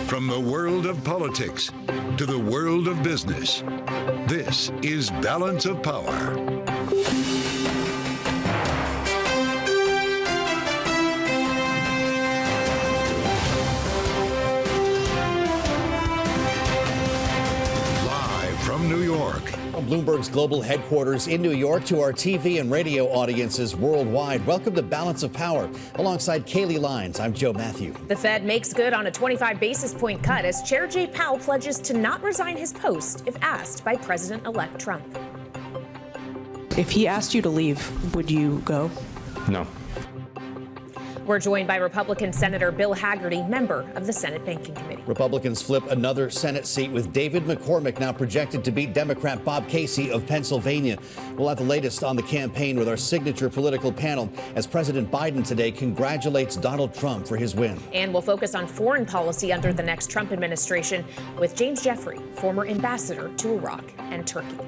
From the world of politics to the world of business, this is Balance of Power. Live from New York. From Bloomberg's global headquarters in New York to our TV and radio audiences worldwide, welcome to Balance of Power. Alongside Kaylee Lines, I'm Joe Matthew. The Fed makes good on a 25 basis point cut as Chair Jay Powell pledges to not resign his post if asked by President-elect Trump. If he asked you to leave, would you go? No. We're joined by Republican Senator Bill Hagerty, member of the Senate Banking Committee. Republicans flip another Senate seat with David McCormick now projected to beat Democrat Bob Casey of Pennsylvania. We'll have the latest on the campaign with our signature political panel as President Biden today congratulates Donald Trump for his win. And we'll focus on foreign policy under the next Trump administration with James Jeffrey, former ambassador to Iraq and Turkey.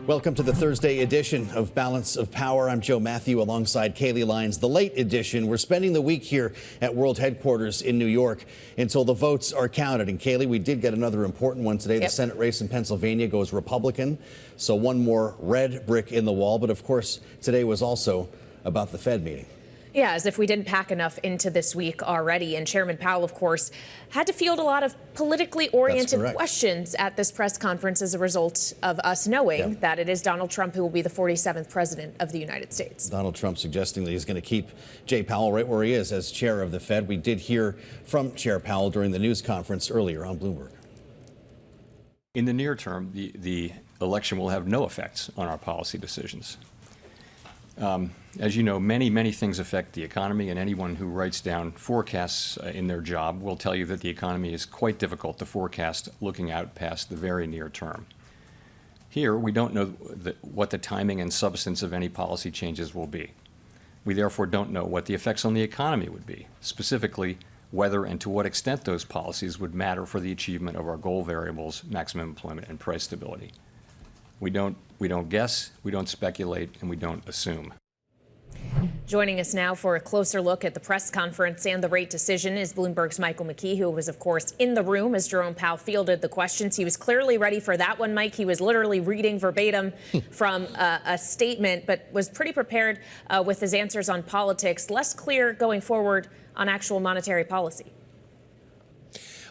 Welcome to the Thursday edition of Balance of Power. I'm Joe Matthew alongside Kaylee Lines. The late edition, we're spending the week here at World Headquarters in New York until the votes are counted. And Kaylee, we did get another important one today. The Senate race in Pennsylvania goes Republican. So one more red brick in the wall. But of course, today was also about the Fed meeting. Yeah, as if we didn't pack enough into this week already. And Chairman Powell, of course, had to field a lot of politically oriented questions at this press conference as a result of us knowing that it is Donald Trump who will be the 47th president of the United States. Donald Trump suggesting that he's going to keep Jay Powell right where he is as chair of the Fed. We did hear from Chair Powell during the news conference earlier on Bloomberg. In the near term, the election will have no effects on our policy decisions. As you know, many things affect the economy, and anyone who writes down forecasts in their job will tell you that the economy is quite difficult to forecast looking out past the very near term. Here, we don't know what the timing and substance of any policy changes will be. We therefore don't know what the effects on the economy would be, specifically whether and to what extent those policies would matter for the achievement of our goal variables, maximum employment and price stability. We don't guess, we don't speculate, and we don't assume. Joining us now for a closer look at the press conference and the rate decision is Bloomberg's Michael McKee, who was, of course, in the room as Jerome Powell fielded the questions. He was clearly ready for that one, Mike. He was literally reading verbatim from a statement, but was pretty prepared with his answers on politics, less clear going forward on actual monetary policy.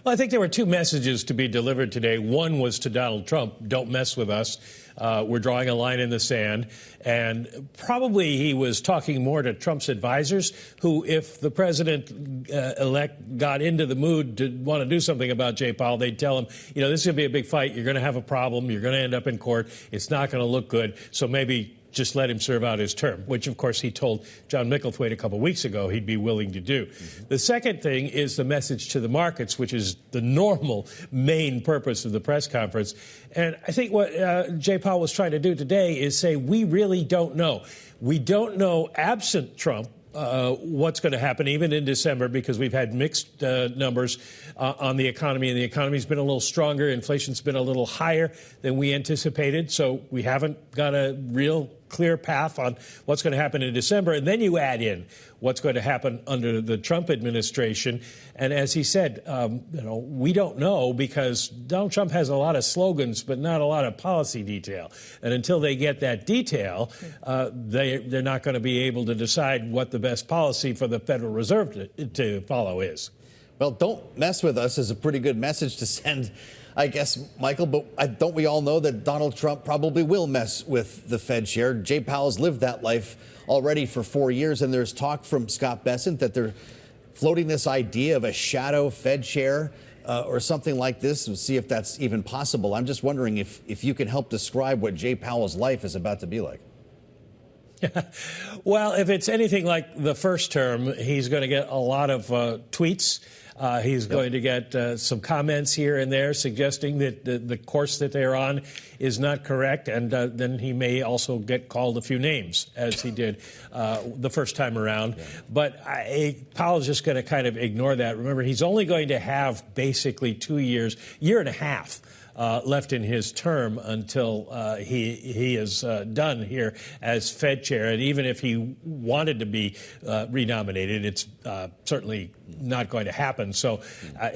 Well, I think there were two messages to be delivered today. One was to Donald Trump, don't mess with us. We're drawing a line in the sand. And probably he was talking more to Trump's advisors, who, if the president-elect got into the mood to want to do something about Jay Powell, they'd tell him, you know, this is going to be a big fight. You're going to have a problem. You're going to end up in court. It's not going to look good. So maybe just let him serve out his term, which, of course, he told John Micklethwait a couple of weeks ago he'd be willing to do. The second thing is the message to the markets, which is the normal main purpose of the press conference. And I think what Jay Powell was trying to do today is say, we really don't know. We don't know, absent Trump, what's going to happen even in December, because we've had mixed numbers on the economy, and the economy's been a little stronger. Inflation's been a little higher than we anticipated. So we haven't got a real clear path on what's going to happen in December. And then you add in what's going to happen under the Trump administration. And as he said, we don't know, because Donald Trump has a lot of slogans, but not a lot of policy detail. And until they get that detail, they're not going to be able to decide what the best policy for the Federal Reserve to follow is. Well, don't mess with us is a pretty good message to send, I guess, Michael, but don't we all know that Donald Trump probably will mess with the Fed chair? Jay Powell's lived that life already for 4 years, and there's talk from Scott Bessent that they're floating this idea of a shadow Fed chair or something like this, and see if that's even possible. I'm just wondering if you can help describe what Jay Powell's life is about to be like. Well, if it's anything like the first term, he's going to get a lot of tweets. He's going to get some comments here and there suggesting that the course that they're on is not correct. And then he may also get called a few names, as he did the first time around. Yeah. But Powell's just going to kind of ignore that. Remember, he's only going to have basically 2 years, year and a half left in his term until he is done here as Fed chair. And even if he wanted to be renominated, it's certainly not going to happen. So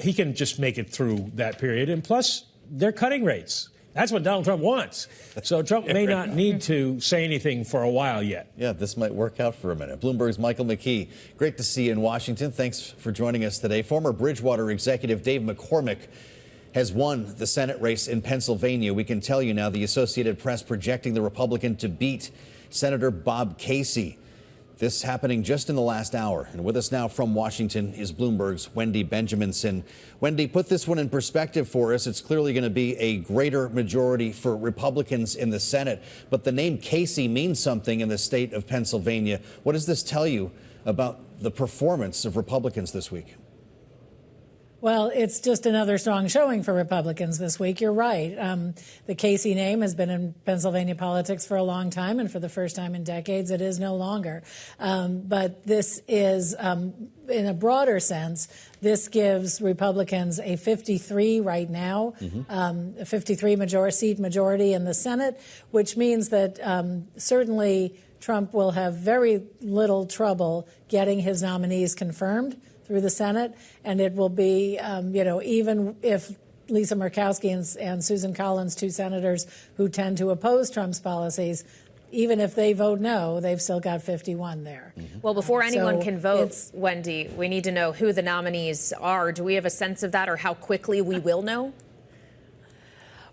he can just make it through that period. And plus, they're cutting rates. That's what Donald Trump wants. So Trump may not need to say anything for a while yet. Yeah, this might work out for a minute. Bloomberg's Michael McKee. Great to see you in Washington. Thanks for joining us today. Former Bridgewater executive Dave McCormick has won the Senate race in Pennsylvania. We can tell you now the Associated Press projecting the Republican to beat Senator Bob Casey. This happening just in the last hour. And with us now from Washington is Bloomberg's Wendy Benjaminson. Wendy, put this one in perspective for us. It's clearly going to be a greater majority for Republicans in the Senate. But the name Casey means something in the state of Pennsylvania. What does this tell you about the performance of Republicans this week? Well, it's just another strong showing for Republicans this week. You're right. The Casey name has been in Pennsylvania politics for a long time, and for the first time in decades, it is no longer. But this is, in a broader sense, this gives Republicans a 53 right now, a 53 seat majority in the Senate, which means that certainly Trump will have very little trouble getting his nominees confirmed through the Senate, and it will be, even if Lisa Murkowski and Susan Collins, two senators who tend to oppose Trump's policies, even if they vote no, they've still got 51 there. Well, before anyone can vote, Wendy, we need to know who the nominees are. Do we have a sense of that, or how quickly we will know?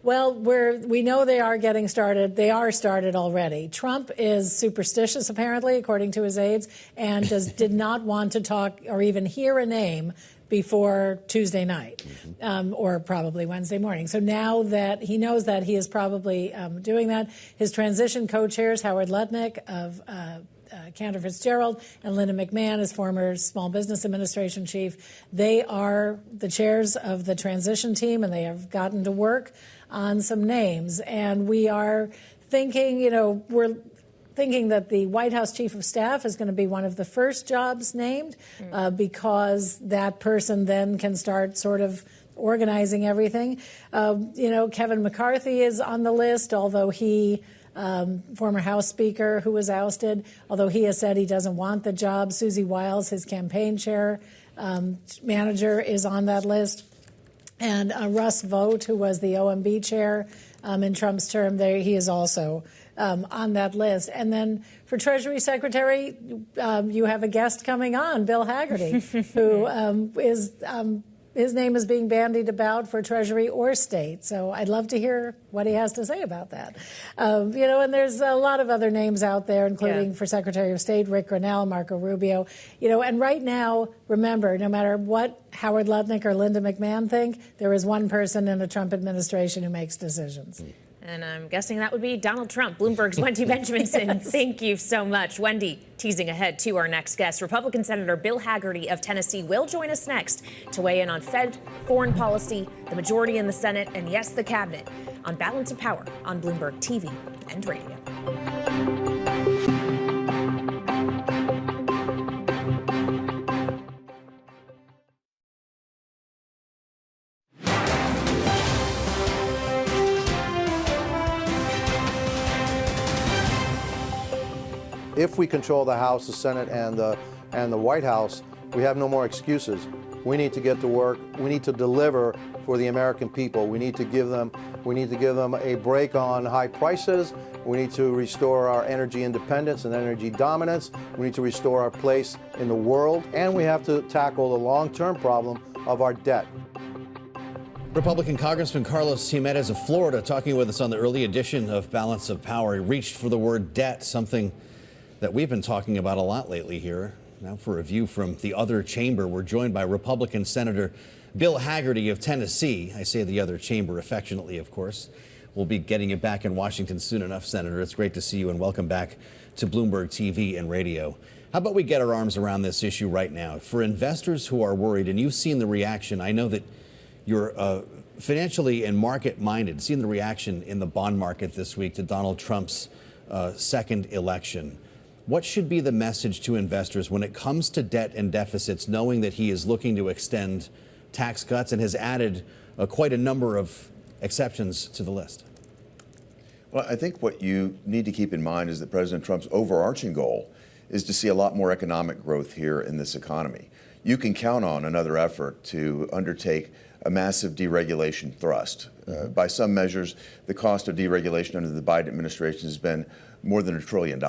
Well, we know they are getting started. They are started already. Trump is superstitious, apparently, according to his aides, and did not want to talk or even hear a name before Tuesday night, or probably Wednesday morning. So now that he knows that, he is probably doing that. His transition co-chairs, Howard Lutnick of Cantor Fitzgerald and Linda McMahon, as former Small Business Administration chief, they are the chairs of the transition team, and they have gotten to work on some names. And we are thinking, we're thinking that the White House chief of staff is going to be one of the first jobs named, because that person then can start sort of organizing everything. Kevin McCarthy is on the list, although he, former House Speaker who was ousted, although he has said he doesn't want the job. Susie Wiles, his campaign chair manager, is on that list. And Russ Vought, who was the OMB chair in Trump's term, he is also on that list. And then for Treasury Secretary, you have a guest coming on, Bill Hagerty, who is his name is being bandied about for Treasury or State. So I'd love to hear what he has to say about that. And there's a lot of other names out there, including for Secretary of State, Rick Grenell, Marco Rubio. And right now, remember, no matter what Howard Lutnick or Linda McMahon think, there is one person in the Trump administration who makes decisions. And I'm guessing that would be Donald Trump. Bloomberg's Wendy Benjaminson. Yes. Thank you so much. Wendy, teasing ahead to our next guest. Republican Senator Bill Hagerty of Tennessee will join us next to weigh in on Fed foreign policy, the majority in the Senate, and yes, the cabinet, on Balance of Power on Bloomberg TV and radio. If we control the House, the Senate, and the White House, we have no more excuses. We need to get to work. We need to deliver for the American people. We need to give them a break on high prices. We need to restore our energy independence and energy dominance. We need to restore our place in the world, and we have to tackle the long-term problem of our debt. Republican Congressman Carlos Jimenez of Florida talking with us on the early edition of Balance of Power. He reached for the word debt, something that we've been talking about a lot lately here. Now for a view from the other chamber, we're joined by Republican Senator Bill Hagerty of Tennessee. I say the other chamber affectionately, of course. We'll be getting you back in Washington soon enough, Senator. It's great to see you, and welcome back to Bloomberg TV and radio. How about we get our arms around this issue right now? For investors who are worried, and you've seen the reaction, I know that you're financially and market-minded, seen the reaction in the bond market this week to Donald Trump's second election. What should be the message to investors when it comes to debt and deficits, knowing that he is looking to extend tax cuts and has added quite a number of exceptions to the list? Well, I think what you need to keep in mind is that President Trump's overarching goal is to see a lot more economic growth here in this economy. You can count on another effort to undertake a massive deregulation thrust. By some measures, the cost of deregulation under the Biden administration has been more than $1 trillion.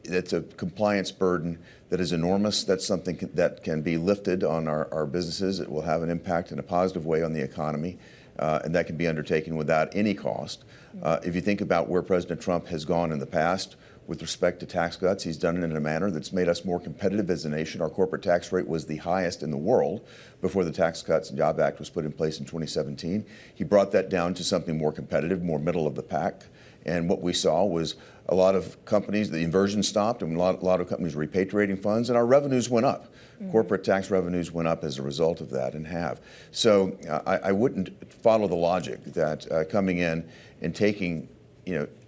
It's a compliance burden that is enormous. That's something that can be lifted on our businesses. It will have an impact in a positive way on the economy, and that can be undertaken without any cost. If you think about where President Trump has gone in the past with respect to tax cuts, he's done it in a manner that's made us more competitive as a nation. Our corporate tax rate was the highest in the world before the Tax Cuts and Jobs Act was put in place in 2017. He brought that down to something more competitive, more middle of the pack. And what we saw was a lot of companies, the inversion stopped, and a lot of companies repatriating funds, and our revenues went up. Corporate tax revenues went up as a result of that and have. So I wouldn't follow the logic that coming in and taking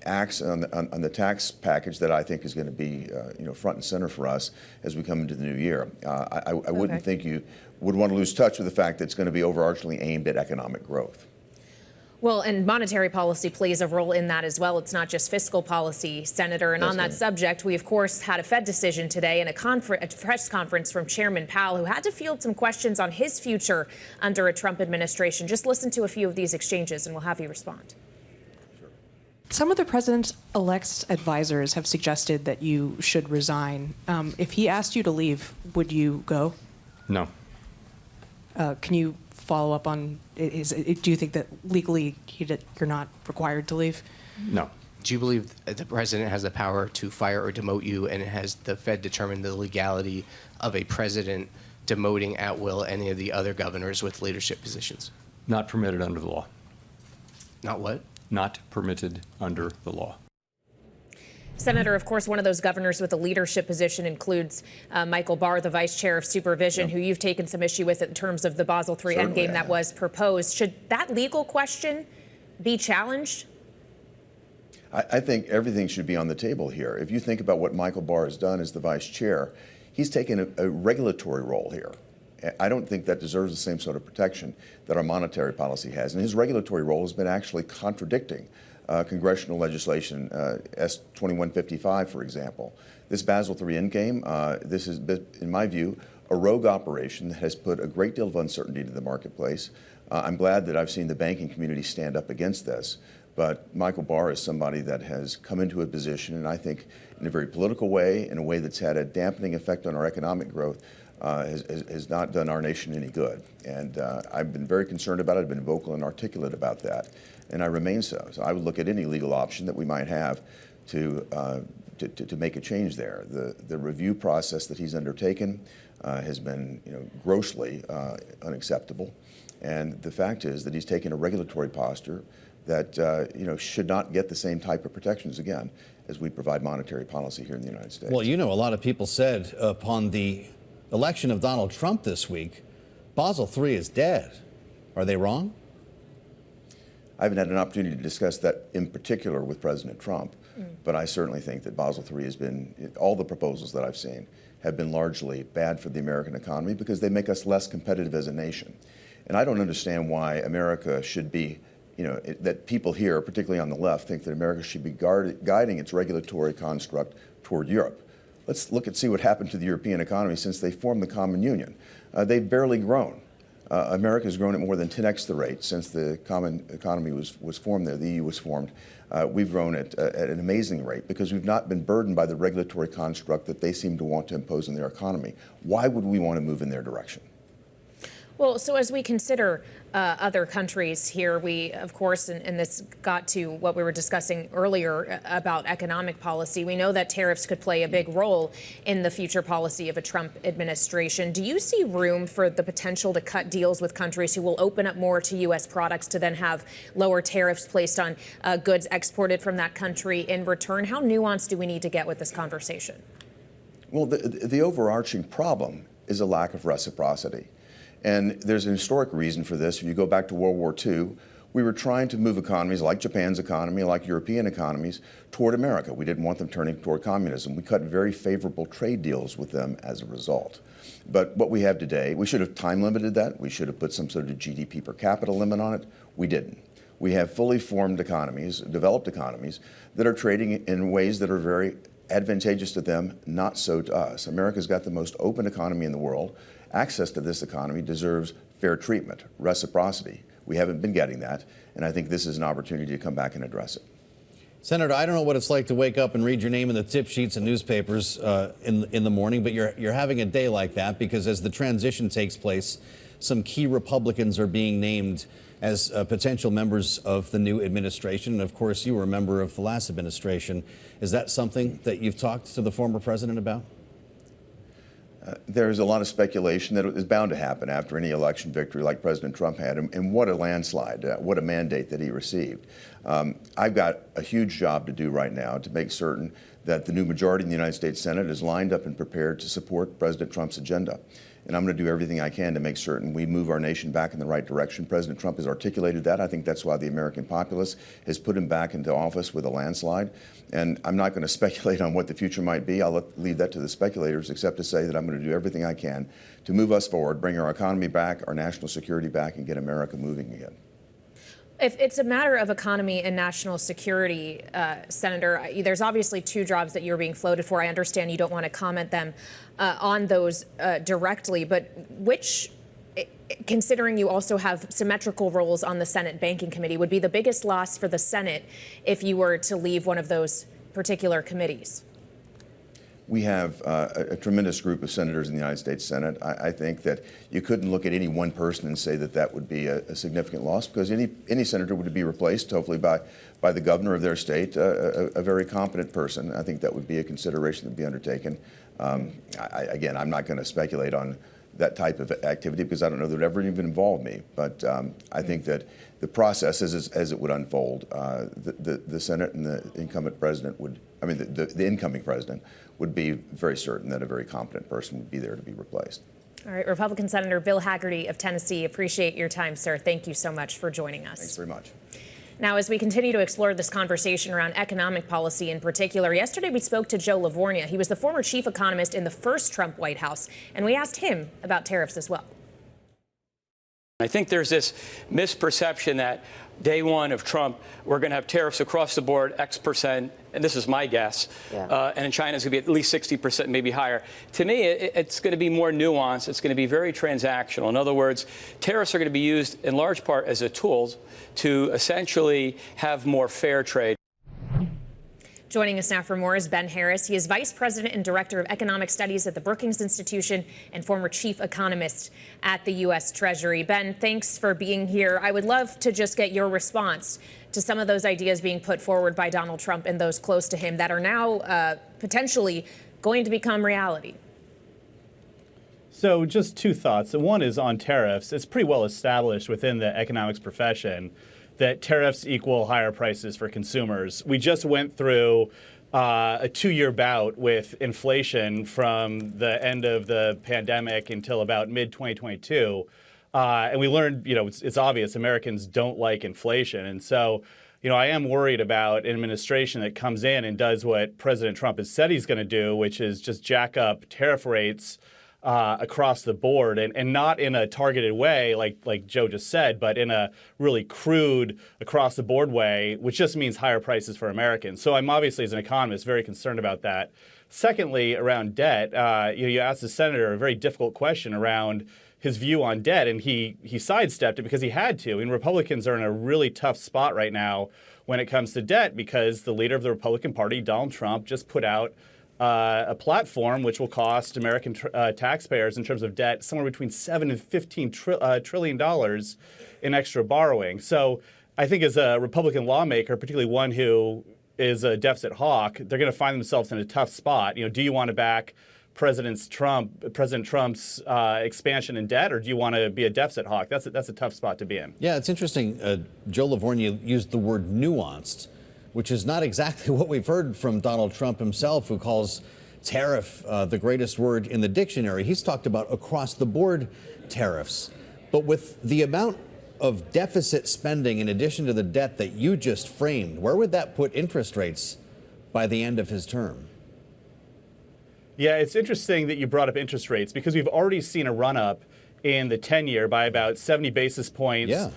acts on the tax package that I think is going to be front and center for us as we come into the new year. I wouldn't think you would want to lose touch with the fact that it's going to be overarchingly aimed at economic growth. Well, and monetary policy plays a role in that as well. It's not just fiscal policy, Senator. And on that subject, we, of course, had a Fed decision today and a press conference from Chairman Powell, who had to field some questions on his future under a Trump administration. Just listen to a few of these exchanges, and we'll have you respond. Some of the president-elect's advisors have suggested that you should resign. If he asked you to leave, would you go? No. Can you follow up on, do you think that legally you're not required to leave? No. Do you believe that the president has the power to fire or demote you, and has the Fed determined the legality of a president demoting at will any of the other governors with leadership positions? Not permitted under the law. Not what? Not permitted under the law. Senator, of course, one of those governors with a leadership position includes Michael Barr, the vice chair of supervision, who you've taken some issue with in terms of the Basel III endgame that was proposed. Should that legal question be challenged? I think everything should be on the table here. If you think about what Michael Barr has done as the vice chair, he's taken a regulatory role here. I don't think that deserves the same sort of protection that our monetary policy has. And his regulatory role has been actually contradicting congressional legislation, S-2155, for example. This Basel III endgame, this is, in my view, a rogue operation that has put a great deal of uncertainty into the marketplace. I'm glad that I've seen the banking community stand up against this. But Michael Barr is somebody that has come into a position, and I think in a very political way, in a way that's had a dampening effect on our economic growth, has not done our nation any good. And I've been very concerned about it. I've been vocal and articulate about that, and I remain so. So I would look at any legal option that we might have to make a change there. The review process that he's undertaken has been grossly unacceptable. And the fact is that he's taken a regulatory posture that should not get the same type of protections again as we provide monetary policy here in the United States. Well, a lot of people said upon the election of Donald Trump this week, Basel III is dead. Are they wrong? I haven't had an opportunity to discuss that in particular with President Trump, but I certainly think that Basel III has been, all the proposals that I've seen have been largely bad for the American economy because they make us less competitive as a nation. And I don't understand why America should be, that people here, particularly on the left, think that America should be guiding its regulatory construct toward Europe. Let's look and see what happened to the European economy since they formed the common union. They've barely grown. America has grown at more than 10x the rate since the common economy was formed there, the EU was formed. We've grown at an amazing rate because we've not been burdened by the regulatory construct that they seem to want to impose on their economy. Why would we want to move in their direction? Well, so as we consider other countries here, we, of course, and this got to what we were discussing earlier about economic policy. We know that tariffs could play a big role in the future policy of a Trump administration. Do you see room for the potential to cut deals with countries who will open up more to U.S. products to then have lower tariffs placed on goods exported from that country in return? How nuanced do we need to get with this conversation? Well, the overarching problem is a lack of reciprocity. And there's an historic reason for this. If you go back to World War II, We were trying to move economies like Japan's economy, like European economies, toward America. We didn't want them turning toward communism. We cut very favorable trade deals with them as a result. But what we have today, we should have time limited that. We should have put some sort of GDP per capita limit on it. We didn't. We have fully formed economies, developed economies, that are trading in ways that are very advantageous to them, not so to us. America's got the most open economy in the world. Access to this economy deserves fair treatment, reciprocity. We haven't been getting that, and I think this is an opportunity to come back and address it. Senator, I don't know what it's like to wake up and read your name in the tip sheets and newspapers in the morning, but you're having a day like that because as the transition takes place, some key Republicans are being named as potential members of the new administration. And of course, you were a member of the last administration. Is that something that you've talked to the former president about? There's a lot of speculation that is bound to happen after any election victory like President Trump had, and what a landslide, what a mandate that he received. I've got a huge job to do right now to make certain that the new majority in the United States Senate is lined up and prepared to support President Trump's agenda. And I'm going to do everything I can to make certain we move our nation back in the right direction. President Trump has articulated that. I think that's why the American populace has put him back into office with a landslide. And I'm not going to speculate on what the future might be. I'll leave that to the speculators, except to say that I'm going to do everything I can to move us forward, bring our economy back, our national security back, and get America moving again. If it's a matter of economy and national security, Senator, there's obviously two jobs that you're being floated for. I understand you don't want to comment on those directly, but which, considering you also have symmetrical roles on the Senate Banking Committee, would be the biggest loss for the Senate if you were to leave one of those particular committees? We have a tremendous group of senators in the United States Senate. I think that you couldn't look at any one person and say that that would be a significant loss, because any senator would be replaced, hopefully, by the governor of their state, a very competent person. I think that would be a consideration that would be undertaken. Again, I'm not going to speculate on that type of activity because I don't know that it would ever even involve me. But I think that the process, as it would unfold, the Senate and the incumbent president would, the incoming president would be very certain that a very competent person would be there to be replaced. All right, Republican Senator Bill Hagerty of Tennessee, appreciate your time, sir. Thank you so much for joining us. Thanks very much. Now, as we continue to explore this conversation around economic policy in particular, yesterday we spoke to Joe Livornia. He was the former chief economist in the first Trump White House, and we asked him about tariffs as well. I think there's this misperception that day one of Trump, we're going to have tariffs across the board, X%, and this is my guess. Yeah. And in China, it's going to be at least 60%, maybe higher. To me, it's going to be more nuanced. It's going to be very transactional. In other words, tariffs are going to be used in large part as a tool to essentially have more fair trade. Joining us now for more is Ben Harris. He is Vice President and Director of Economic Studies at the Brookings Institution and former Chief Economist at the U.S. Treasury. Ben, thanks for being here. I would love to just get your response to some of those ideas being put forward by Donald Trump and those close to him that are now potentially going to become reality. So just two thoughts. One is on tariffs. It's pretty well established within the economics profession that tariffs equal higher prices for consumers. We just went through a 2-year bout with inflation from the end of the pandemic until about mid-2022. And we learned, it's obvious Americans don't like inflation. And so, I am worried about an administration that comes in and does what President Trump has said he's going to do, which is just jack up tariff rates across the board, and not in a targeted way like Joe just said, but in a really crude across the board way, which just means higher prices for Americans. So I'm obviously, as an economist, very concerned about that. Secondly, around debt, you asked the senator a very difficult question around his view on debt, and he sidestepped it because he had to. And Republicans are in a really tough spot right now when it comes to debt because the leader of the Republican Party, Donald Trump, just put out a platform which will cost American taxpayers in terms of debt somewhere between $7 and $15 trillion in extra borrowing. So I think as a Republican lawmaker, particularly one who is a deficit hawk, they're going to find themselves in a tough spot. Do you want to back President Trump's expansion in debt, or do you want to be a deficit hawk? That's a tough spot to be in. Yeah, it's interesting. Joe Livornia used the word nuanced, which is not exactly what we've heard from Donald Trump himself, who calls tariff the greatest word in the dictionary. He's talked about across-the-board tariffs. But with the amount of deficit spending in addition to the debt that you just framed, where would that put interest rates by the end of his term? Yeah, it's interesting that you brought up interest rates because we've already seen a run-up in the 10-year by about 70 basis points. Yeah.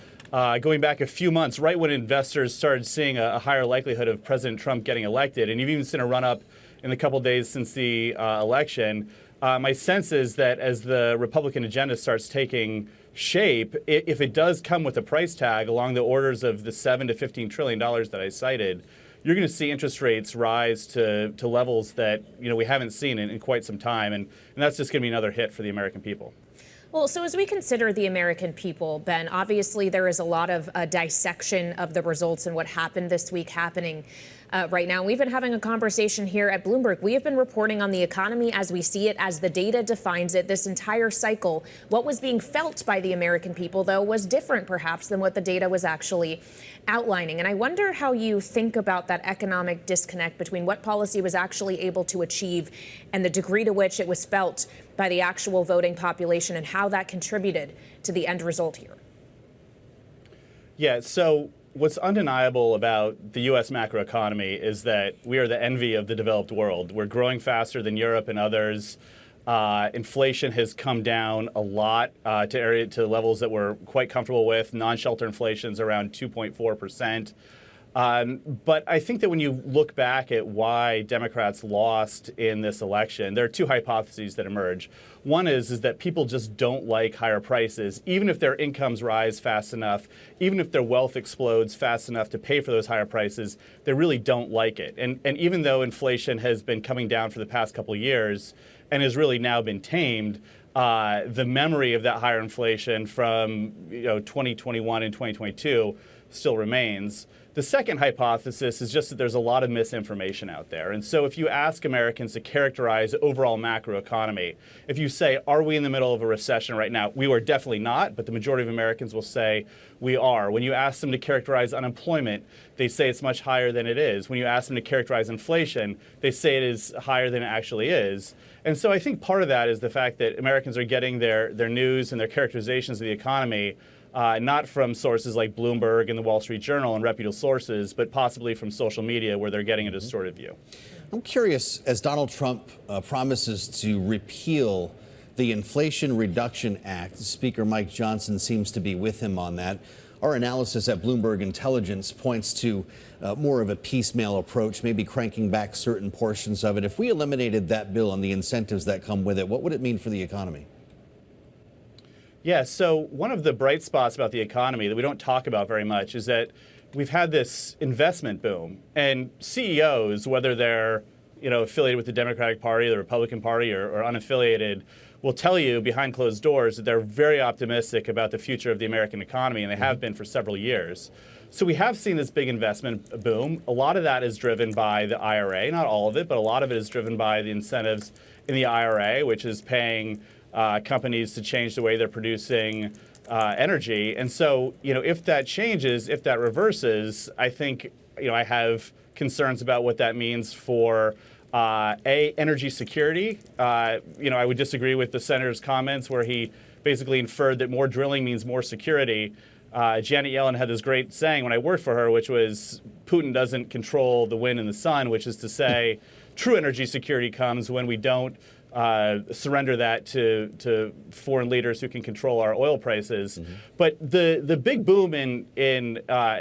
Going back a few months, right when investors started seeing a higher likelihood of President Trump getting elected. And you've even seen a run-up in the couple days since the election. My sense is that as the Republican agenda starts taking shape, if it does come with a price tag along the orders of the $7 to $15 trillion that I cited, you're going to see interest rates rise to levels that we haven't seen in quite some time. And that's just going to be another hit for the American people. Well, so as we consider the American people, Ben, obviously there is a lot of dissection of the results and what happened this week happening right now. We've been having a conversation here at Bloomberg. We have been reporting on the economy as we see it, as the data defines it, this entire cycle. What was being felt by the American people, though, was different perhaps than what the data was actually outlining. And I wonder how you think about that economic disconnect between what policy was actually able to achieve and the degree to which it was felt by the actual voting population and how that contributed to the end result here. Yeah, so what's undeniable about the U.S. macroeconomy is that we are the envy of the developed world. We're growing faster than Europe and others. Inflation has come down a lot to levels that we're quite comfortable with. Non-shelter inflation is around 2.4%. But I think that when you look back at why Democrats lost in this election, there are two hypotheses that emerge. One is that people just don't like higher prices, even if their incomes rise fast enough, even if their wealth explodes fast enough to pay for those higher prices, they really don't like it. And even though inflation has been coming down for the past couple of years and has really now been tamed, the memory of that higher inflation from 2021 and 2022 still remains. The second hypothesis is just that there's a lot of misinformation out there. And so if you ask Americans to characterize overall macroeconomy, if you say, are we in the middle of a recession right now? We are definitely not, but the majority of Americans will say we are. When you ask them to characterize unemployment, they say it's much higher than it is. When you ask them to characterize inflation, they say it is higher than it actually is. And so I think part of that is the fact that Americans are getting their news and their characterizations of the economy not from sources like Bloomberg and the Wall Street Journal and reputable sources, but possibly from social media where they're getting a distorted view. I'm curious, as Donald Trump promises to repeal the Inflation Reduction Act, Speaker Mike Johnson seems to be with him on that. Our analysis at Bloomberg Intelligence points to more of a piecemeal approach, maybe cranking back certain portions of it. If we eliminated that bill and the incentives that come with it, what would it mean for the economy? Yeah, so one of the bright spots about the economy that we don't talk about very much is that we've had this investment boom. And CEOs, whether they're affiliated with the Democratic Party, the Republican Party, or unaffiliated, will tell you behind closed doors that they're very optimistic about the future of the American economy, and they have been for several years. So we have seen this big investment boom. A lot of that is driven by the IRA, not all of it, but a lot of it is driven by the incentives in the IRA, which is paying companies to change the way they're producing energy. And so, if that changes, if that reverses, I think, I have concerns about what that means for energy security. I would disagree with the senator's comments where he basically inferred that more drilling means more security. Janet Yellen had this great saying when I worked for her, which was Putin doesn't control the wind and the sun, which is to say true energy security comes when we don't surrender that to foreign leaders who can control our oil prices. But the big boom in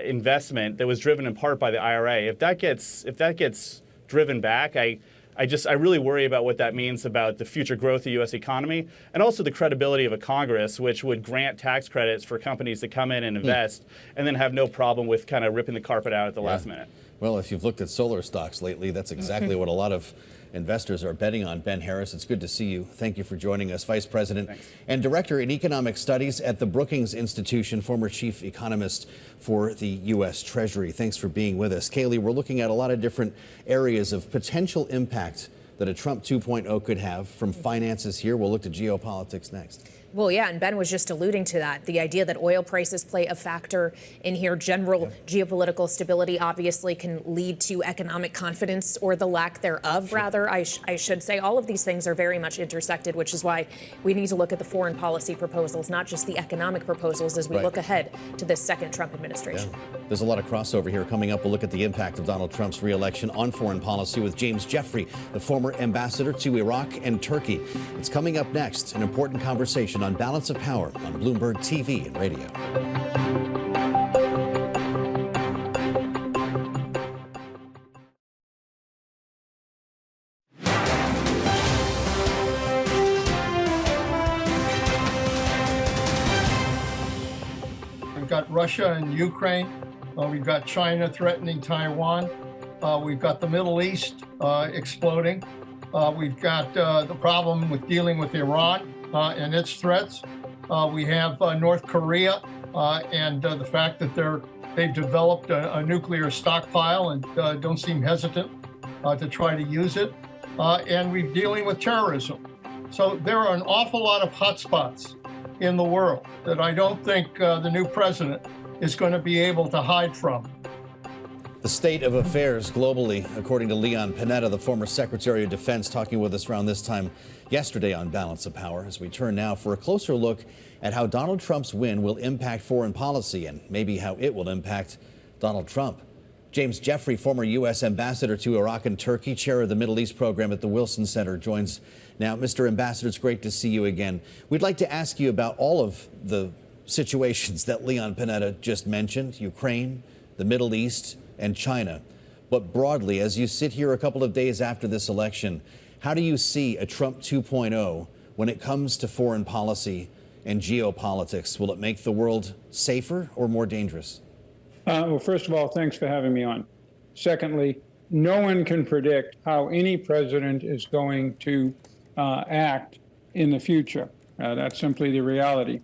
investment that was driven in part by the IRA, if that gets driven back, I really worry about what that means about the future growth of the U.S. economy and also the credibility of a Congress which would grant tax credits for companies that come in and invest and then have no problem with kind of ripping the carpet out at the last minute. Well, if you've looked at solar stocks lately, that's exactly what a lot of investors are betting on. Ben Harris, it's good to see you. Thank you for joining us. Vice President and Director in Economic Studies at the Brookings Institution, former Chief Economist for the U.S. Treasury. Thanks for being with us. Kaylee, we're looking at a lot of different areas of potential impact that a Trump 2.0 could have from finances here. We'll look to geopolitics next. Well, yeah, and Ben was just alluding to that. The idea that oil prices play a factor in here. General geopolitical stability obviously can lead to economic confidence, or the lack thereof, rather, I should say. All of these things are very much intersected, which is why we need to look at the foreign policy proposals, not just the economic proposals, as we look ahead to this second Trump administration. Yeah. There's a lot of crossover here. Coming up, we'll look at the impact of Donald Trump's re-election on foreign policy with James Jeffrey, the former ambassador to Iraq and Turkey. It's coming up next, an important conversation on Balance of Power on Bloomberg TV and radio. We've got Russia and Ukraine. We've got China threatening Taiwan. We've got the Middle East exploding. We've got the problem with dealing with Iran and its threats. We have North Korea and the fact that they've developed a nuclear stockpile and don't seem hesitant to try to use it. And we're dealing with terrorism. So there are an awful lot of hotspots in the world that I don't think the new president is going to be able to hide from. The state of affairs globally, according to Leon Panetta, the former Secretary of Defense, talking with us around this time yesterday on Balance of Power, as we turn now for a closer look at how Donald Trump's win will impact foreign policy and maybe how it will impact Donald Trump. James Jeffrey, former U.S. ambassador to Iraq and Turkey, chair of the Middle East program at the Wilson Center, joins now. Mr. Ambassador, it's great to see you again. We'd like to ask you about all of the situations that Leon Panetta just mentioned, Ukraine, the Middle East, and China. But broadly, as you sit here a couple of days after this election, how do you see a Trump 2.0 when it comes to foreign policy and geopolitics? Will it make the world safer or more dangerous? Well, first of all, thanks for having me on. Secondly, no one can predict how any president is going to act in the future. That's simply the reality.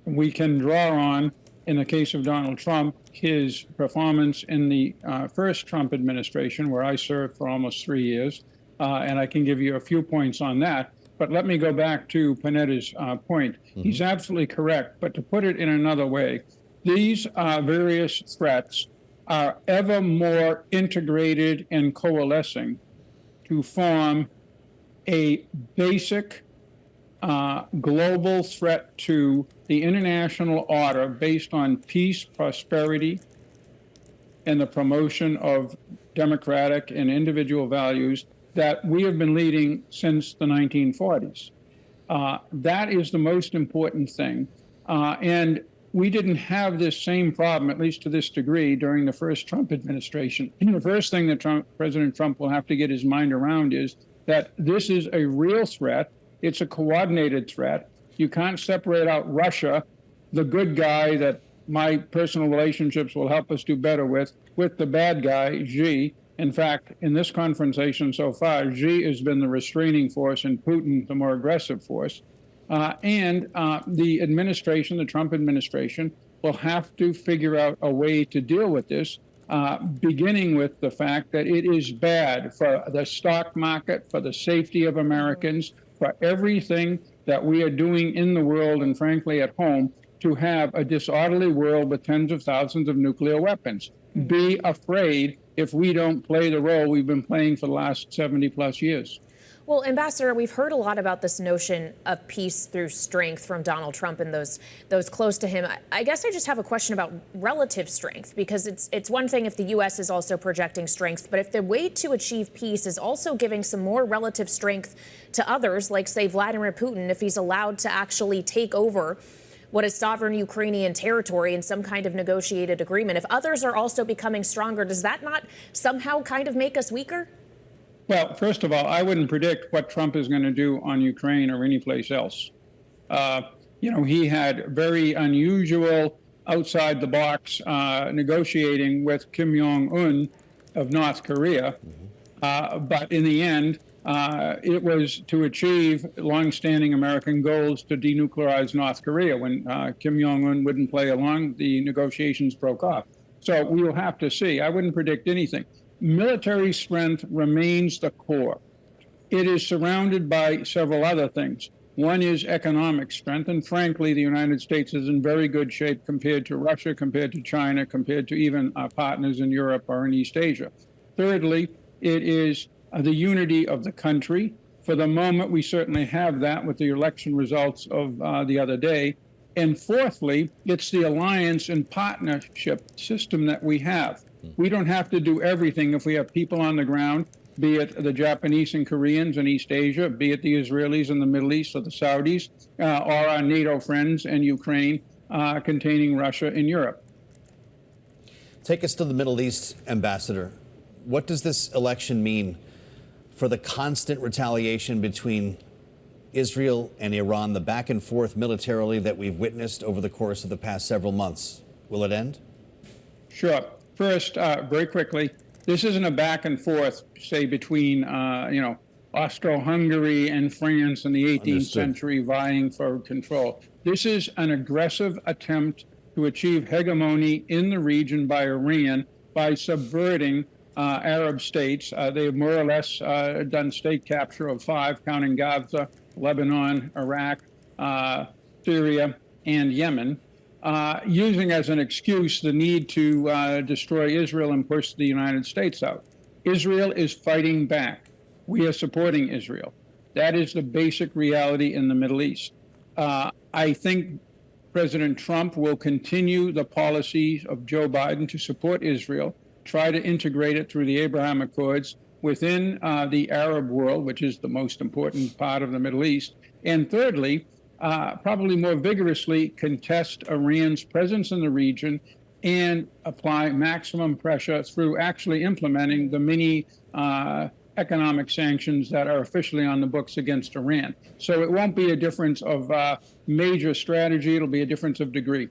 We can draw on, in the case of Donald Trump, his performance in the first Trump administration, where I served for almost 3 years, and I can give you a few points on that. But let me go back to Panetta's point. He's absolutely correct, but to put it in another way, these various threats are ever more integrated and coalescing to form a basic global threat to the international order based on peace, prosperity, and the promotion of democratic and individual values that we have been leading since the 1940s. That is the most important thing. And we didn't have this same problem, at least to this degree, during the first Trump administration. And the first thing that President Trump will have to get his mind around is that this is a real threat. It's a coordinated threat. You can't separate out Russia, the good guy that my personal relationships will help us do better with the bad guy, Xi. In fact, in this confrontation so far, Xi has been the restraining force and Putin the more aggressive force. And the administration, the Trump administration, will have to figure out a way to deal with this, beginning with the fact that it is bad for the stock market, for the safety of Americans, for everything that we are doing in the world and frankly at home, to have a disorderly world with tens of thousands of nuclear weapons. Be afraid if we don't play the role we've been playing for the last 70 plus years. Well, Ambassador, we've heard a lot about this notion of peace through strength from Donald Trump and those close to him. I guess I just have a question about relative strength, because it's one thing if the U.S. is also projecting strength, but if the way to achieve peace is also giving some more relative strength to others, like, say, Vladimir Putin, if he's allowed to actually take over what is sovereign Ukrainian territory in some kind of negotiated agreement, if others are also becoming stronger, does that not somehow kind of make us weaker? Well, first of all, I wouldn't predict what Trump is going to do on Ukraine or any place else. He had very unusual outside-the-box negotiating with Kim Jong-un of North Korea. But in the end, it was to achieve longstanding American goals to denuclearize North Korea. When Kim Jong-un wouldn't play along, the negotiations broke off. So we will have to see. I wouldn't predict anything. Military strength remains the core. It is surrounded by several other things. One is economic strength, and frankly, the United States is in very good shape compared to Russia, compared to China, compared to even our partners in Europe or in East Asia. Thirdly, it is the unity of the country. For the moment, we certainly have that with the election results of the other day. And fourthly, it's the alliance and partnership system that we have. We don't have to do everything if we have people on the ground, be it the Japanese and Koreans in East Asia, be it the Israelis in the Middle East or the Saudis, or our NATO friends in Ukraine containing Russia in Europe. Take us to the Middle East, Ambassador. What does this election mean for the constant retaliation between Israel and Iran, the back and forth militarily that we've witnessed over the course of the past several months? Will it end? Sure. First, very quickly, this isn't a back and forth, say, between, Austro-Hungary and France in the 18th century vying for control. This is an aggressive attempt to achieve hegemony in the region by Iran by subverting Arab states. They have more or less done state capture of 5, counting Gaza, Lebanon, Iraq, Syria, and Yemen, using as an excuse the need to destroy Israel and push the United States out. Israel is fighting back. We are supporting Israel. That is the basic reality in the Middle East. I think President Trump will continue the policies of Joe Biden to support Israel, try to integrate it through the Abraham Accords within the Arab world, which is the most important part of the Middle East. And thirdly, probably more vigorously contest Iran's presence in the region and apply maximum pressure through actually implementing the many economic sanctions that are officially on the books against Iran. So it won't be a difference of major strategy, it'll be a difference of degree.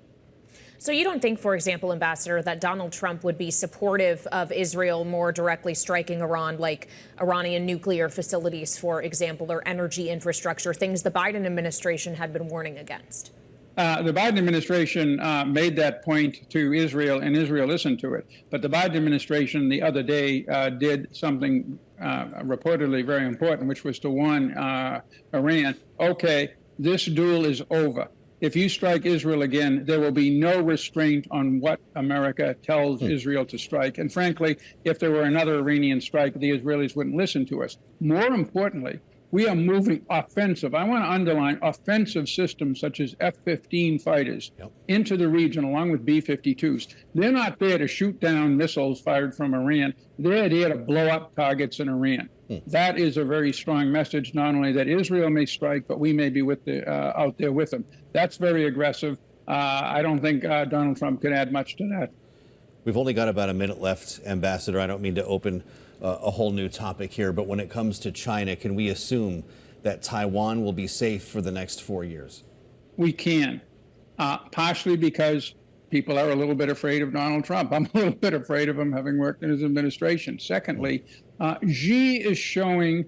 So you don't think, for example, Ambassador, that Donald Trump would be supportive of Israel more directly striking Iran, like Iranian nuclear facilities, for example, or energy infrastructure, things the Biden administration had been warning against? The Biden administration made that point to Israel, and Israel listened to it. But the Biden administration the other day did something reportedly very important, which was to warn Iran, okay, this duel is over. If you strike Israel again, there will be no restraint on what America tells Israel to strike. And frankly, if there were another Iranian strike, the Israelis wouldn't listen to us. More importantly, we are moving offensive. I want to underline offensive systems such as F-15 fighters into the region along with B-52s. They're not there to shoot down missiles fired from Iran. They're there to blow up targets in Iran. That is a very strong message, not only that Israel may strike, but we may be with out there with them. That's very aggressive. I don't think Donald Trump could add much to that. We've only got about a minute left, Ambassador. I don't mean to open a whole new topic here, but when it comes to China, can we assume that Taiwan will be safe for the next 4 years? We can, partially because people are a little bit afraid of Donald Trump. I'm a little bit afraid of him, having worked in his administration. Secondly, Xi is showing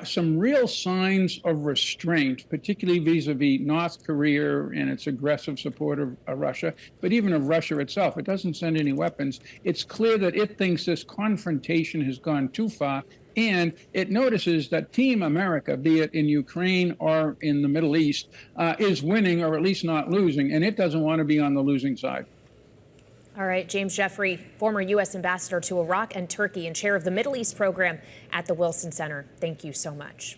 some real signs of restraint, particularly vis-a-vis North Korea and its aggressive support of Russia, but even of Russia itself. It doesn't send any weapons. It's clear that it thinks this confrontation has gone too far, and it notices that Team America, be it in Ukraine or in the Middle East, is winning or at least not losing, and it doesn't want to be on the losing side. All right, James Jeffrey, former U.S. ambassador to Iraq and Turkey and chair of the Middle East program at the Wilson Center. Thank you so much.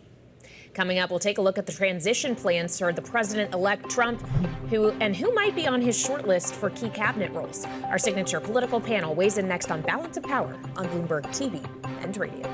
Coming up, we'll take a look at the transition plans for the president-elect Trump, who might be on his short list for key cabinet roles. Our signature political panel weighs in next on Balance of Power on Bloomberg TV and radio.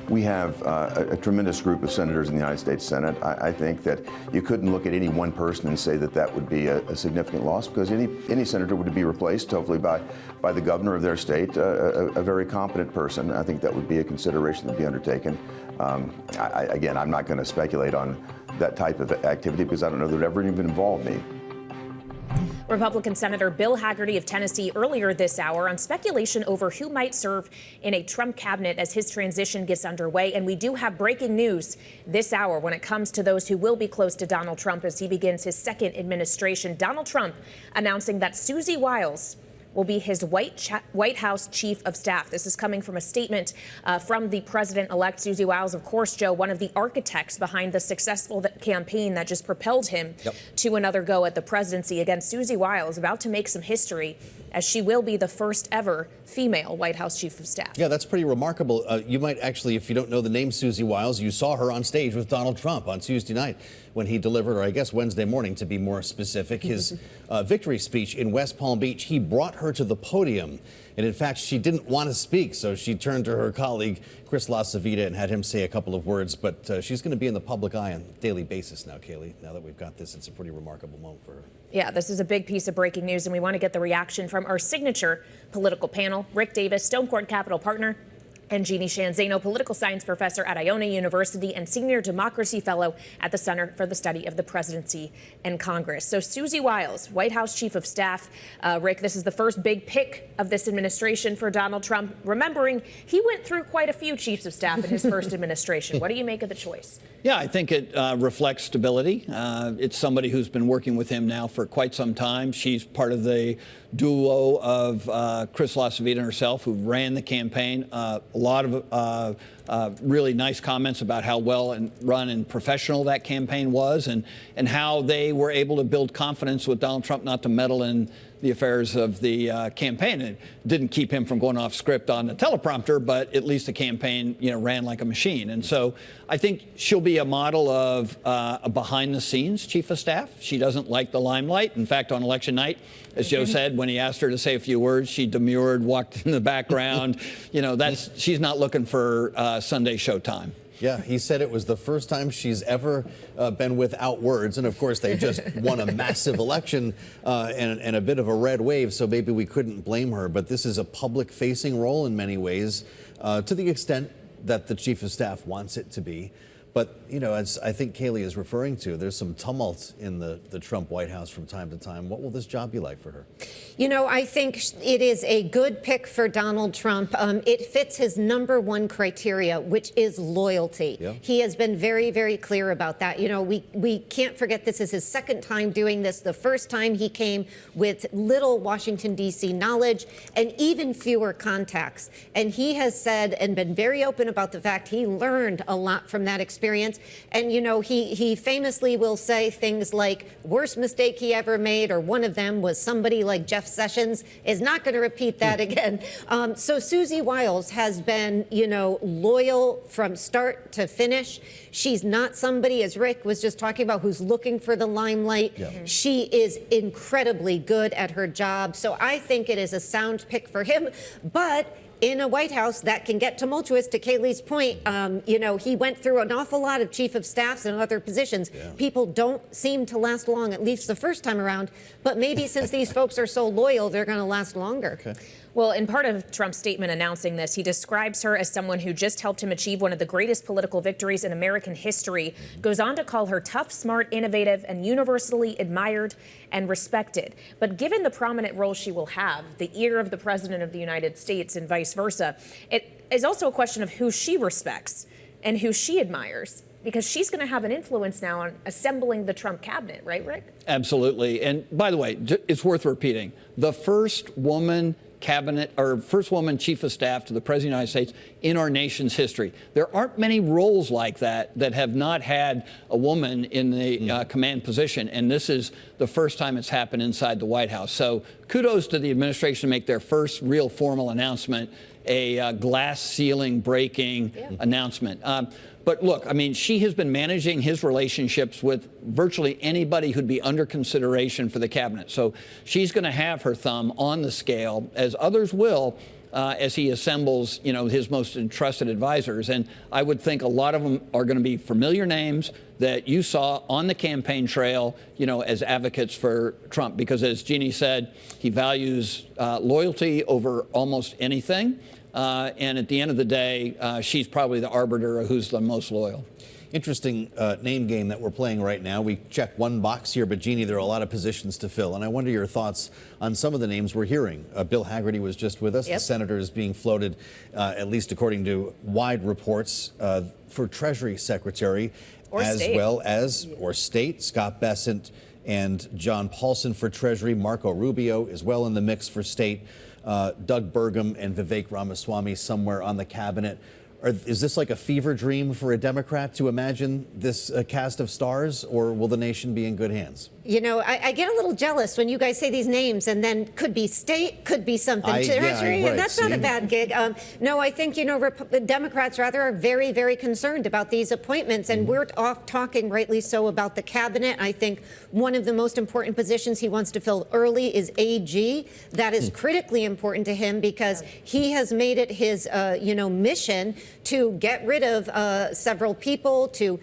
We have a tremendous group of senators in the United States Senate. I think that you couldn't look at any one person and say that that would be a significant loss, because any senator would be replaced, hopefully by the governor of their state, a very competent person. I think that would be a consideration that would be undertaken. Again, I'm not going to speculate on that type of activity because I don't know that it ever even involved me. Republican Senator Bill Hagerty of Tennessee earlier this hour on speculation over who might serve in a Trump cabinet as his transition gets underway. And we do have breaking news this hour when it comes to those who will be close to Donald Trump as he begins his second administration. Donald Trump announcing that Susie Wiles will be his White House chief of staff. This is coming from a statement from the president-elect. Susie Wiles, of course, Joe, one of the architects behind the successful campaign that just propelled him to another go at the presidency. Again, Susie Wiles about to make some history as she will be the first ever female White House chief of staff. Yeah, that's pretty remarkable. You might actually, if you don't know the name Susie Wiles, you saw her on stage with Donald Trump on Tuesday night when he delivered, or I guess Wednesday morning to be more specific, his victory speech in West Palm Beach. He brought her to the podium. And in fact, she didn't want to speak, so she turned to her colleague, Chris LaCivita, and had him say a couple of words. But she's going to be in the public eye on a daily basis now, Kaylee. Now that we've got this, it's a pretty remarkable moment for her. Yeah, this is a big piece of breaking news, and we want to get the reaction from our signature political panel, Rick Davis, Stone Court Capital partner, and Jeannie Shanzano, political science professor at Iona University and senior democracy fellow at the Center for the Study of the Presidency and Congress. So Susie Wiles, White House chief of staff. Rick, this is the first big pick of this administration for Donald Trump. Remembering he went through quite a few chiefs of staff in his first administration. What do you make of the choice? Yeah, I think it reflects stability. It's somebody who's been working with him now for quite some time. She's part of the duo of Chris LaCivita and herself, who ran the campaign. A lot of really nice comments about how well and run and professional that campaign was, and how they were able to build confidence with Donald Trump not to meddle in the affairs of the campaign. It didn't keep him from going off script on the teleprompter, but at least the campaign, ran like a machine. And so I think she'll be a model of a behind-the-scenes chief of staff. She doesn't like the limelight. In fact, on election night, as Joe said, when he asked her to say a few words, she demurred, walked in the background. She's not looking for Sunday showtime. Yeah, he said it was the first time she's ever been without words. And of course, they just won a massive election and a bit of a red wave, so maybe we couldn't blame her. But this is a public-facing role in many ways, to the extent that the chief of staff wants it to be. But, as I think Kaylee is referring to, there's some tumult in the Trump White House from time to time. What will this job be like for her? I think it is a good pick for Donald Trump. It fits his #1 criteria, which is loyalty. Yeah. He has been very, very clear about that. We can't forget this is his second time doing this. The first time he came with little Washington, D.C. knowledge and even fewer contacts. And he has said and been very open about the fact he learned a lot from that experience. And, he famously will say things like, worst mistake he ever made, or one of them was somebody like Jeff Sessions, is not going to repeat that again. So Susie Wiles has been, loyal from start to finish. She's not somebody, as Rick was just talking about, who's looking for the limelight. Yeah. She is incredibly good at her job. So I think it is a sound pick for him. But in a White House that can get tumultuous, to Kaylee's point, he went through an awful lot of chief of staffs and other positions. Yeah. People don't seem to last long, at least the first time around. But maybe since these folks are so loyal, they're going to last longer. Okay. Well, in part of Trump's statement announcing this, he describes her as someone who just helped him achieve one of the greatest political victories in American history, goes on to call her tough, smart, innovative, and universally admired and respected. But given the prominent role she will have, the ear of the President of the United States and vice versa, it is also a question of who she respects and who she admires, because she's going to have an influence now on assembling the Trump cabinet, right, Rick? Absolutely. And by the way, it's worth repeating, the first woman cabinet or first woman chief of staff to the President of the United States in our nation's history. There aren't many roles like that have not had a woman in the command position, and this is the first time it's happened inside the White House. So kudos to the administration to make their first real formal announcement, a glass ceiling breaking announcement. But look, she has been managing his relationships with virtually anybody who'd be under consideration for the cabinet. So she's going to have her thumb on the scale, as others will, as he assembles, his most entrusted advisors. And I would think a lot of them are going to be familiar names that you saw on the campaign trail, as advocates for Trump. Because as Jeannie said, he values loyalty over almost anything. And at the end of the day, she's probably the arbiter of who's the most loyal. interesting name game that we're playing right now. We check one box here, but Jeannie, there are a lot of positions to fill. And I wonder your thoughts on some of the names we're hearing. Bill Hagerty was just with us. Yep. The senator is being floated, at least according to wide reports, for Treasury Secretary, or State. Scott Bessent and John Paulson for Treasury. Marco Rubio is well in the mix for State. Doug Burgum and Vivek Ramaswamy somewhere on the cabinet. Is this like a fever dream for a Democrat to imagine this cast of stars, or will the nation be in good hands? You know, I get a little jealous when you guys say these names, and then could be State, could be something Treasury, and that's not a bad gig. No, I think, you know, Democrats rather are very, very concerned about these appointments, and we're off talking rightly so about the cabinet. I think one of the most important positions he wants to fill early is AG. That is critically important to him because he has made it his, mission to get rid of several people, to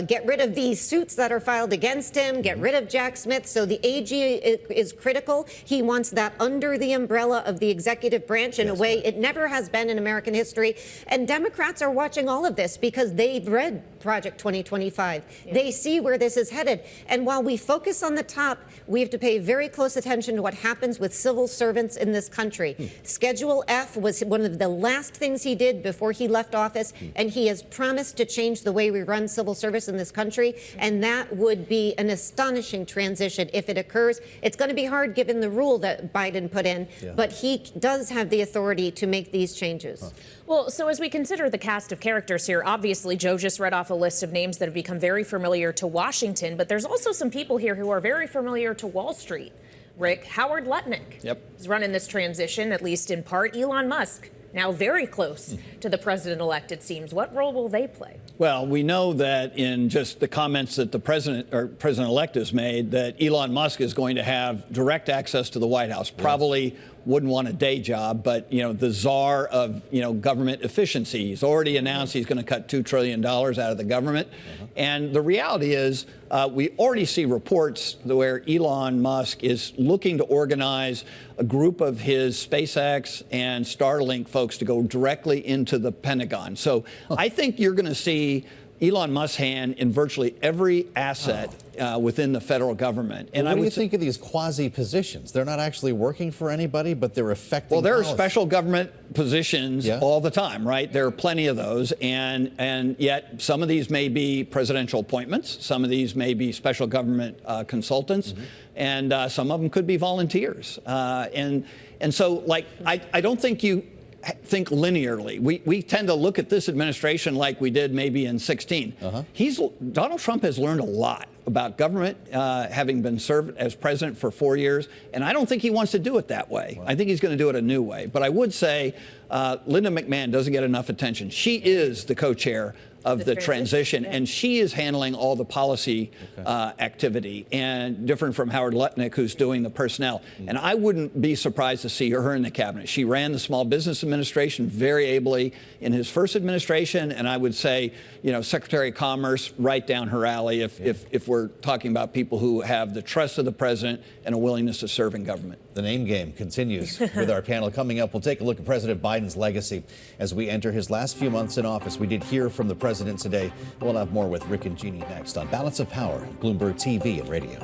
get rid of these suits that are filed against him, get rid of Jack Smith. So the AG is critical. He wants that under the umbrella of the executive branch in a way it never has been in American history. And Democrats are watching all of this because they've read Project 2025. They see where this is headed. And while we focus on the top, we have to pay very close attention to what happens with civil servants in this country. Schedule F was one of the last things he did before he left office, and he has promised to change the way we run civil service in this country, and that would be an astonishing transition if it occurs. It's going to be hard given the rule that Biden put in, but he does have the authority to make these changes. Well, so as we consider the cast of characters here, obviously Joe just read off a list of names that have become very familiar to Washington, but there's also some people here who are very familiar to Wall Street. Rick, Howard Lutnick is running this transition, at least in part. Elon Musk, now very close to the president-elect, it seems. What role will they play? Well, we know that in just the comments that the president-elect has made, that Elon Musk is going to have direct access to the White House. Probably wouldn't want a day job, but, the czar of, government efficiency. He's already announced he's going to cut $2 trillion out of the government. And the reality is we already see reports where Elon Musk is looking to organize a group of his SpaceX and Starlink folks to go directly into the Pentagon. So I think you're going to see Elon Musk's hand in virtually every asset within the federal government. And what do you think of these quasi-positions? They're not actually working for anybody, but they're affecting Well, there are special government positions all the time, right? There are plenty of those, and yet some of these may be presidential appointments, some of these may be special government consultants, and some of them could be volunteers. And so, I don't think you think linearly. We tend to look at this administration like we did maybe in 2016. Donald Trump has learned a lot about government, having been served as president for 4 years, and I don't think he wants to do it that way. I think he's going to do it a new way. But I would say Linda McMahon doesn't get enough attention. She is the co-chair of the transition, and she is handling all the policy activity, and different from Howard Lutnick, who's doing the personnel. And I wouldn't be surprised to see her in the cabinet. She ran the Small Business Administration very ably in his first administration, and I would say, Secretary of Commerce, right down her alley if we're talking about people who have the trust of the president and a willingness to serve in government. The name game continues with our panel. Coming up, we'll take a look at President Biden's legacy as we enter his last few months in office. We did hear from the president today. We'll have more with Rick and Jeannie next on Balance of Power, Bloomberg TV and radio.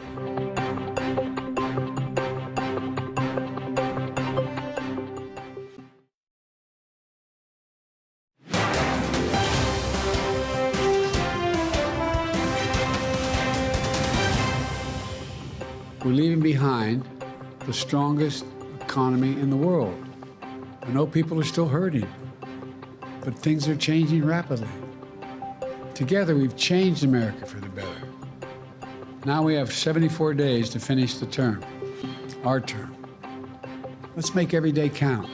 We're leaving behind the strongest economy in the world. I know people are still hurting, but things are changing rapidly. Together, we've changed America for the better. Now we have 74 days to finish the term, our term. Let's make every day count.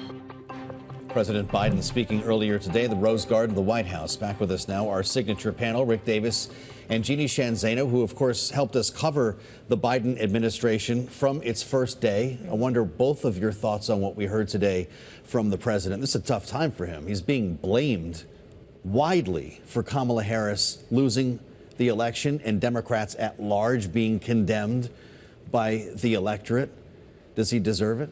President Biden speaking earlier today, the Rose Garden, the White House. Back with us now, our signature panel, Rick Davis and Jeannie Shanzano, who, of course, helped us cover the Biden administration from its first day. I wonder both of your thoughts on what we heard today from the president. This is a tough time for him. He's being blamed widely for Kamala Harris losing the election and Democrats at large being condemned by the electorate. Does he deserve it?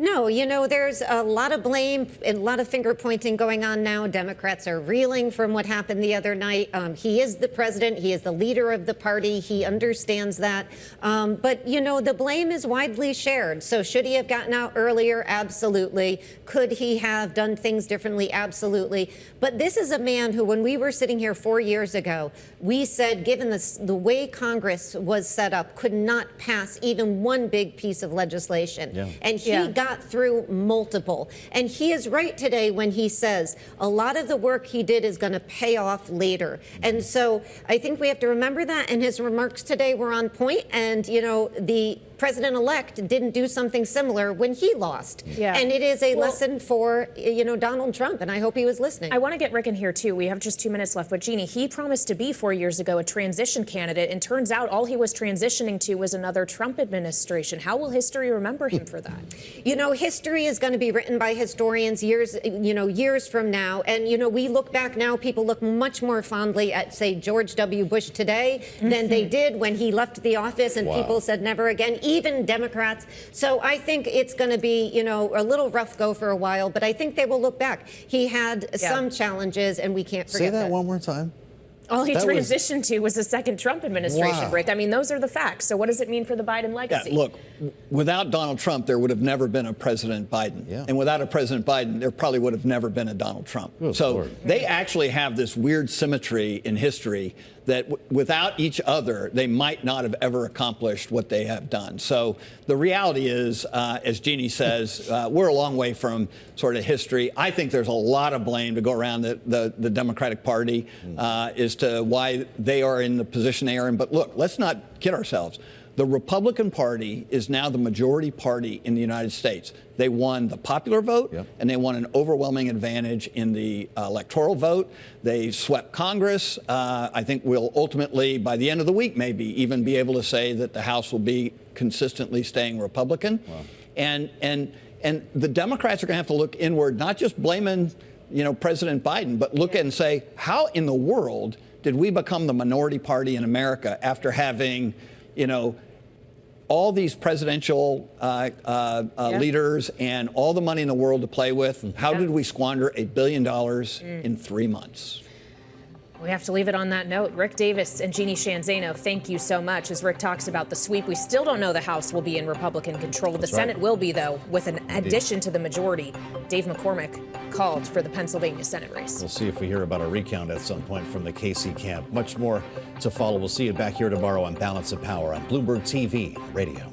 No, you know, there's a lot of blame and a lot of finger pointing going on now. Democrats are reeling from what happened the other night. He is the president. He is the leader of the party. He understands that. But, you know, the blame is widely shared. So should he have gotten out earlier? Absolutely. Could he have done things differently? Absolutely. But this is a man who, when we were sitting here 4 years ago, we said, given the way Congress was set up, could not pass even one big piece of legislation. Yeah. And he got through multiple. And he is right today when he says a lot of the work he did is going to pay off later. And so I think we have to remember that. And his remarks today were on point. And, you know, the president-elect didn't do something similar when he lost. Yeah. And it is a lesson for, you know, Donald Trump. And I hope he was listening. I want to get Rick in here, too. We have just 2 minutes left. But, Jeannie, he promised to be 4 years ago a transition candidate. And turns out all he was transitioning to was another Trump administration. How will history remember him for that? You know, history is going to be written by historians years from now. And, you know, we look back now, people look much more fondly at, say, George W. Bush today than they did when he left the office and people said never again, even Democrats. So I think it's going to be, you know, a little rough go for a while, but I think they will look back. He had some challenges, and we can't forget that. Say that one more time. All he transitioned to was the second Trump administration, Rick. I mean, those are the facts. So what does it mean for the Biden legacy? Yeah, look, without Donald Trump, there would have never been a President Biden. Yeah. And without a President Biden, there probably would have never been a Donald Trump. They actually have this weird symmetry in history that without each other, they might not have ever accomplished what they have done. So the reality is, as Jeannie says, we're a long way from sort of history. I think there's a lot of blame to go around the Democratic Party as to why they are in the position they are in. But look, let's not kid ourselves. The Republican Party is now the majority party in the United States. They won the popular vote, and they won an overwhelming advantage in the electoral vote. They swept Congress. I think we'll ultimately, by the end of the week, maybe even be able to say that the House will be consistently staying Republican. Wow. And the Democrats are going to have to look inward, not just blaming, you know, President Biden, but look and say, how in the world did we become the minority party in America after having, you know, all these presidential leaders and all the money in the world to play with? How did we squander $1 billion in 3 months? We have to leave it on that note. Rick Davis and Jeannie Shanzano, thank you so much. As Rick talks about the sweep, we still don't know the House will be in Republican control. The Senate will be, though, with an addition to the majority. Dave McCormick called for the Pennsylvania Senate race. We'll see if we hear about a recount at some point from the KC camp. Much more to follow. We'll see you back here tomorrow on Balance of Power on Bloomberg TV Radio.